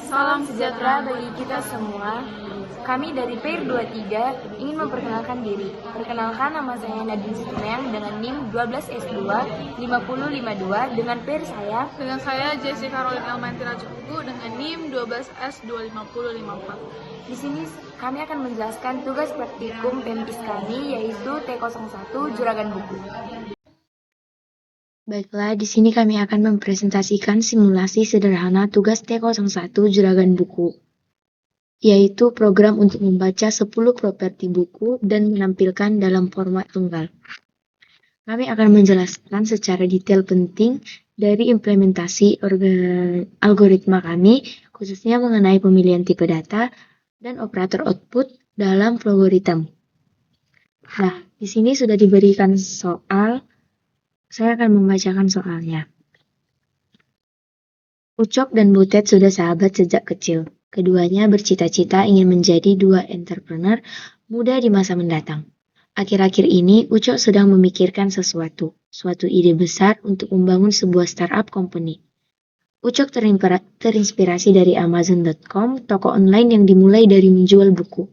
Salam sejahtera bagi kita semua. Kami dari PAIR 23 ingin memperkenalkan diri. Perkenalkan, nama saya Nadine Situneng dengan NIM 12S2 5052 dengan PAIR saya. Dengan saya Jessica Caroline Elmantira Cukuku dengan NIM 12S25054. Di sini kami akan menjelaskan tugas praktikum PEMKIS kami, yaitu T01 Juragan Buku. Baiklah, di sini kami akan mempresentasikan simulasi sederhana tugas T01 Juragan Buku, yaitu program untuk membaca 10 properti buku dan menampilkan dalam format tunggal. Kami akan menjelaskan secara detail penting dari implementasi algoritma kami, khususnya mengenai pemilihan tipe data dan operator output dalam algoritma. Nah, di sini sudah diberikan soal. Saya akan membacakan soalnya. Ucok dan Butet sudah sahabat sejak kecil. Keduanya bercita-cita ingin menjadi dua entrepreneur muda di masa mendatang. Akhir-akhir ini, Ucok sedang memikirkan suatu ide besar untuk membangun sebuah startup company. Ucok terinspirasi dari Amazon.com, toko online yang dimulai dari menjual buku.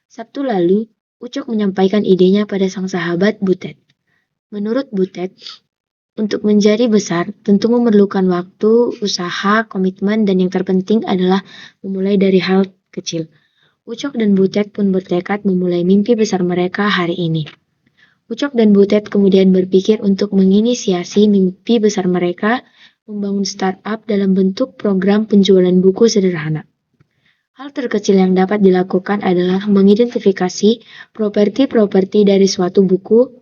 Sabtu lalu, Ucok menyampaikan idenya pada sang sahabat Butet. Menurut Butet, untuk menjadi besar tentu memerlukan waktu, usaha, komitmen, dan yang terpenting adalah memulai dari hal kecil. Ucok dan Butet pun bertekad memulai mimpi besar mereka hari ini. Ucok dan Butet kemudian berpikir untuk menginisiasi mimpi besar mereka, membangun startup dalam bentuk program penjualan buku sederhana. Hal terkecil yang dapat dilakukan adalah mengidentifikasi properti-properti dari suatu buku.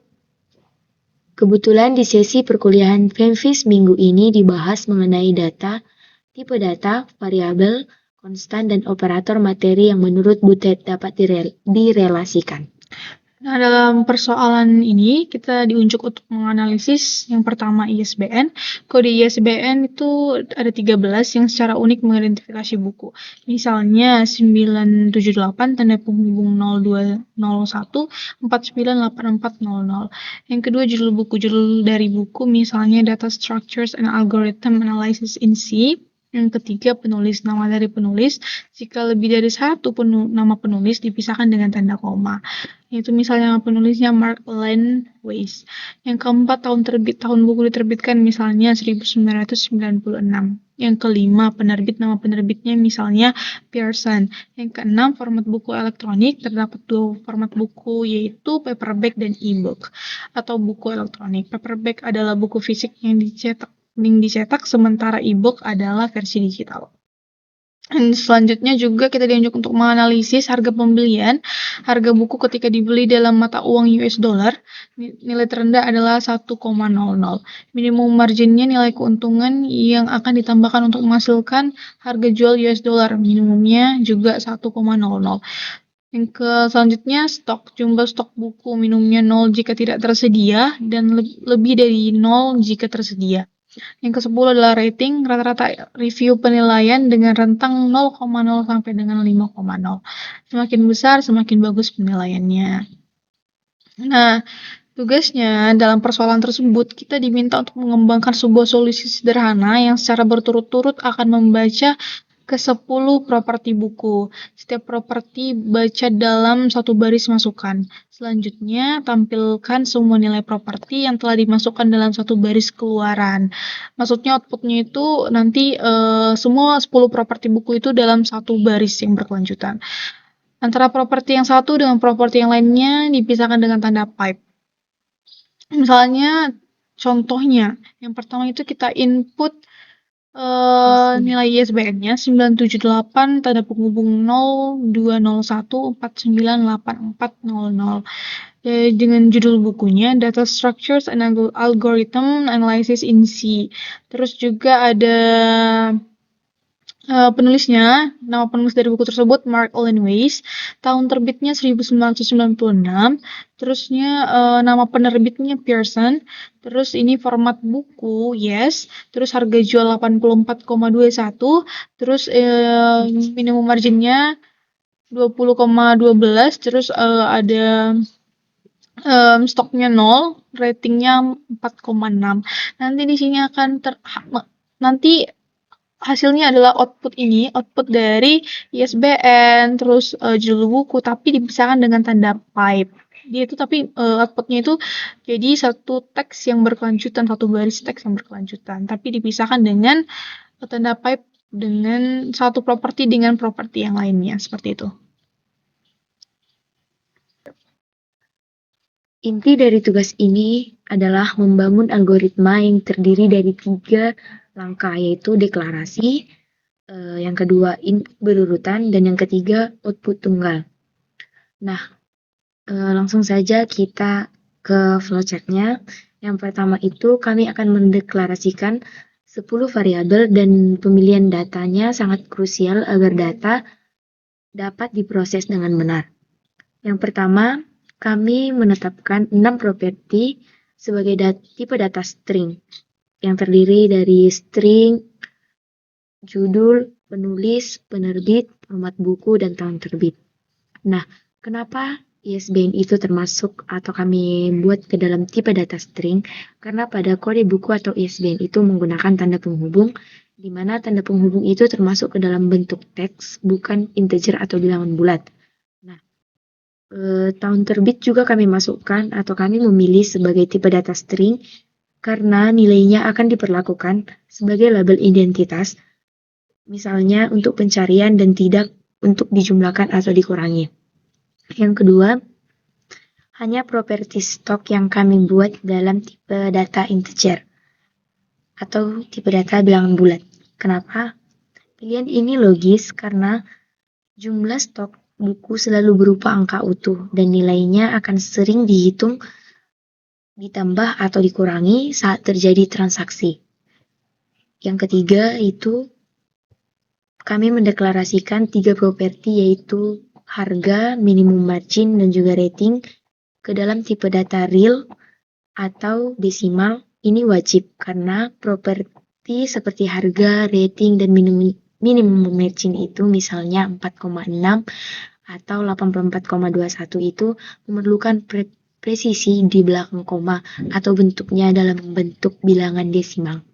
Kebetulan di sesi perkuliahan PEMFIS minggu ini dibahas mengenai data, tipe data, variabel, konstan, dan operator materi yang menurut Butet dapat direlasikan. Nah, dalam persoalan ini kita diunjuk untuk menganalisis yang pertama ISBN. Kode ISBN itu ada 13 yang secara unik mengidentifikasi buku. Misalnya 978 tanda penghubung 0201 498400. Yang kedua judul buku, judul dari buku misalnya Data Structures and Algorithm Analysis in C. Yang ketiga penulis, nama dari penulis. Jika lebih dari satu nama penulis dipisahkan dengan tanda koma. Itu misalnya penulisnya Mark Lane Weiss. Yang keempat tahun terbit, tahun buku diterbitkan misalnya 1996. Yang kelima penerbit, nama penerbitnya misalnya Pearson. Yang keenam format buku elektronik, terdapat dua format buku yaitu paperback dan e-book atau buku elektronik. Paperback adalah buku fisik yang dicetak sementara e-book adalah versi digital. Dan selanjutnya juga kita diunjuk untuk menganalisis harga pembelian. Harga buku ketika dibeli dalam mata uang US dollar, nilai terendah adalah 1,00. Minimum marginnya nilai keuntungan yang akan ditambahkan untuk menghasilkan harga jual US dollar. Minimumnya juga 1,00. Yang selanjutnya stok. Jumlah stok buku minimumnya 0 jika tidak tersedia dan lebih dari 0 jika tersedia. Yang ke-10 adalah rating, rata-rata review penilaian dengan rentang 0,0 sampai dengan 5,0. Semakin besar, semakin bagus penilaiannya. Nah, tugasnya dalam persoalan tersebut, kita diminta untuk mengembangkan sebuah solusi sederhana yang secara berturut-turut akan membaca ke-10 properti buku. Setiap properti baca dalam satu baris masukan. Selanjutnya, tampilkan semua nilai properti yang telah dimasukkan dalam satu baris keluaran. Maksudnya outputnya itu nanti semua 10 properti buku itu dalam satu baris yang berkelanjutan. Antara properti yang satu dengan properti yang lainnya dipisahkan dengan tanda pipe. Misalnya, contohnya, yang pertama itu kita input nilai ISBN-nya 978 tanda penghubung 0201 498400. Dengan judul bukunya Data Structures and Algorithm Analysis in C. Terus juga ada penulisnya, nama penulis dari buku tersebut Mark Lane Weiss, tahun terbitnya 1996, terusnya nama penerbitnya Pearson, terus ini format buku yes, terus harga jual 84,21, terus minimum marginnya 20,12, terus ada stoknya 0, ratingnya 4,6. Nanti di sini akan nanti hasilnya adalah output dari ISBN, terus judul buku, tapi dipisahkan dengan tanda pipe. Dia itu tapi outputnya itu jadi satu teks yang berkelanjutan, satu baris teks yang berkelanjutan, tapi dipisahkan dengan tanda pipe dengan satu properti dengan properti yang lainnya, seperti itu. Inti dari tugas ini adalah membangun algoritma yang terdiri dari 3 langkah, yaitu deklarasi, yang kedua input berurutan, dan yang ketiga output tunggal. Nah, langsung saja kita ke flowchart-nya. Yang pertama itu kami akan mendeklarasikan 10 variabel dan pemilihan datanya sangat krusial agar data dapat diproses dengan benar. Yang pertama, kami menetapkan 6 properti sebagai tipe data string yang terdiri dari string, judul, penulis, penerbit, format buku, dan tahun terbit. Nah, kenapa ISBN itu termasuk atau kami buat ke dalam tipe data string? Karena pada kode buku atau ISBN itu menggunakan tanda penghubung, di mana tanda penghubung itu termasuk ke dalam bentuk teks, bukan integer atau bilangan bulat. Nah, tahun terbit juga kami masukkan atau kami memilih sebagai tipe data string karena nilainya akan diperlakukan sebagai label identitas, misalnya untuk pencarian dan tidak untuk dijumlahkan atau dikurangi. Yang kedua, hanya properti stok yang kami buat dalam tipe data integer atau tipe data bilangan bulat. Kenapa? Pilihan ini logis karena jumlah stok buku selalu berupa angka utuh dan nilainya akan sering dihitung, ditambah atau dikurangi saat terjadi transaksi. Yang ketiga itu kami mendeklarasikan 3 properti yaitu harga, minimum margin, dan juga rating ke dalam tipe data real atau desimal. Ini wajib karena properti seperti harga, rating, dan minimum margin itu misalnya 4,6 atau 84,21 itu memerlukan presisi di belakang koma atau bentuknya dalam bentuk bilangan desimal.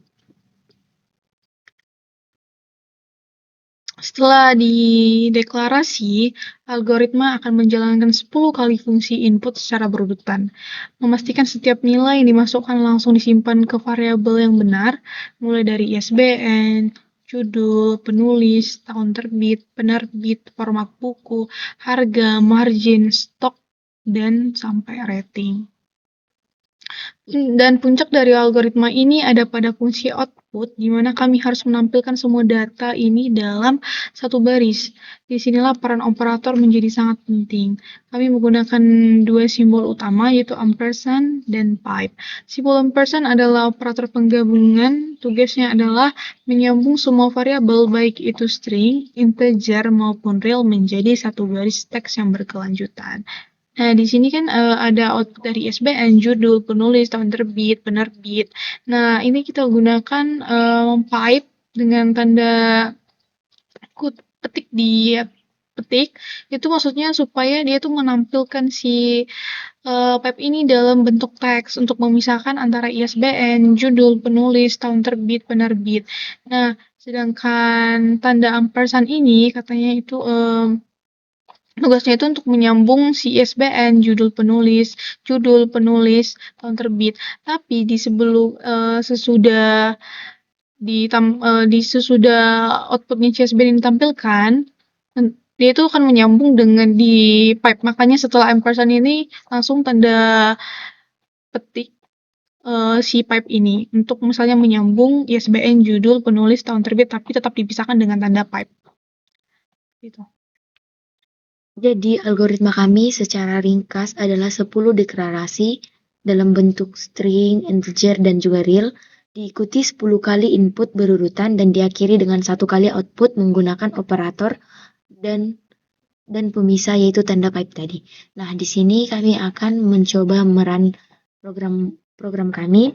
Setelah dideklarasi, algoritma akan menjalankan 10 kali fungsi input secara berurutan, memastikan setiap nilai yang dimasukkan langsung disimpan ke variabel yang benar, mulai dari ISBN, judul, penulis, tahun terbit, penerbit, format buku, harga, margin, stok, dan sampai rating. Dan puncak dari algoritma ini ada pada fungsi output, di mana kami harus menampilkan semua data ini dalam satu baris. Disinilah peran operator menjadi sangat penting. Kami menggunakan 2 simbol utama, yaitu ampersand dan pipe. Simbol ampersand adalah operator penggabungan. Tugasnya adalah menyambung semua variabel, baik itu string, integer, maupun real menjadi satu baris teks yang berkelanjutan. Nah, di sini kan ada output dari ISBN, judul, penulis, tahun terbit, penerbit. Nah, ini kita gunakan pipe dengan tanda petik di petik. Itu maksudnya supaya dia tuh menampilkan si pipe ini dalam bentuk teks untuk memisahkan antara ISBN, judul, penulis, tahun terbit, penerbit. Nah, sedangkan tanda ampersand ini katanya itu tugasnya itu untuk menyambung si ISBN, judul, penulis, tahun terbit. Tapi di sebelum sesudah outputnya CSBN ditampilkan, dia itu akan menyambung dengan di pipe. Makanya setelah ampersand ini langsung tanda petik si pipe ini untuk misalnya menyambung ISBN, judul, penulis, tahun terbit, tapi tetap dipisahkan dengan tanda pipe. Gitu. Jadi, algoritma kami secara ringkas adalah 10 deklarasi dalam bentuk string, integer, dan juga real, diikuti 10 kali input berurutan dan diakhiri dengan 1 kali output menggunakan operator dan pemisah yaitu tanda pipe tadi. Nah, di sini kami akan mencoba merun program kami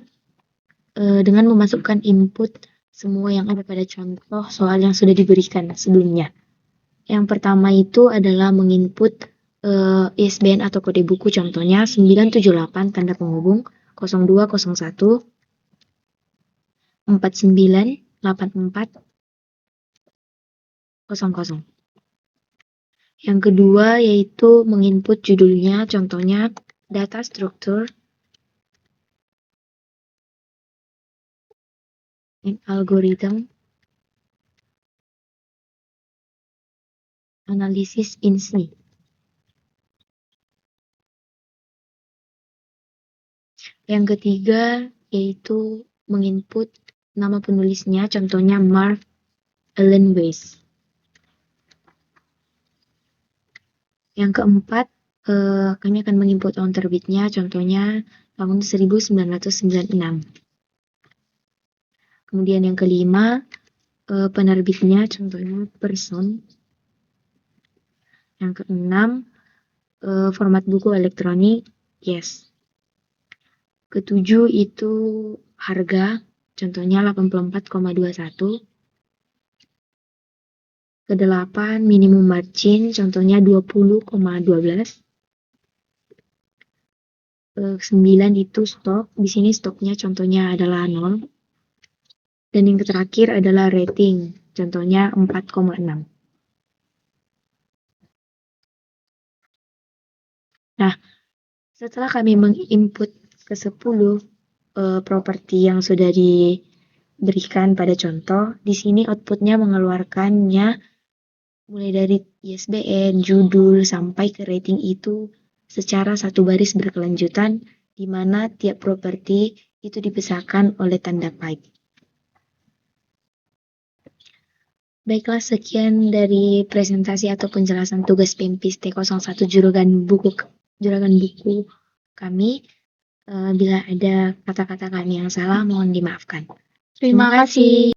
dengan memasukkan input semua yang ada pada contoh soal yang sudah diberikan sebelumnya. Yang pertama itu adalah menginput ISBN atau kode buku, contohnya 978 tanda penghubung 0201 4984 kosong. Yang kedua yaitu menginput judulnya, contohnya data structure and algorithm analysis in C. Yang ketiga yaitu menginput nama penulisnya, contohnya Mark Allen Weiss. Yang keempat, kami akan menginput tahun terbitnya, contohnya tahun 1996. Kemudian yang kelima, penerbitnya, contohnya Person. Yang keenam, format buku elektronik, yes. Ketujuh itu harga, contohnya 84,21. Kedelapan, minimum margin, contohnya 20,12. 9 itu stok, di sini stoknya contohnya adalah 0. Dan yang terakhir adalah rating, contohnya 4,6. Nah, setelah kami menginput ke 10 properti yang sudah diberikan pada contoh, di sini outputnya mengeluarkannya mulai dari ISBN, judul, sampai ke rating itu secara satu baris berkelanjutan, di mana tiap properti itu dipisahkan oleh tanda pipe. Baiklah, sekian dari presentasi atau penjelasan tugas PMPIS T01 juragan buku kami. Bila ada kata-kata kami yang salah, mohon dimaafkan. Terima kasih.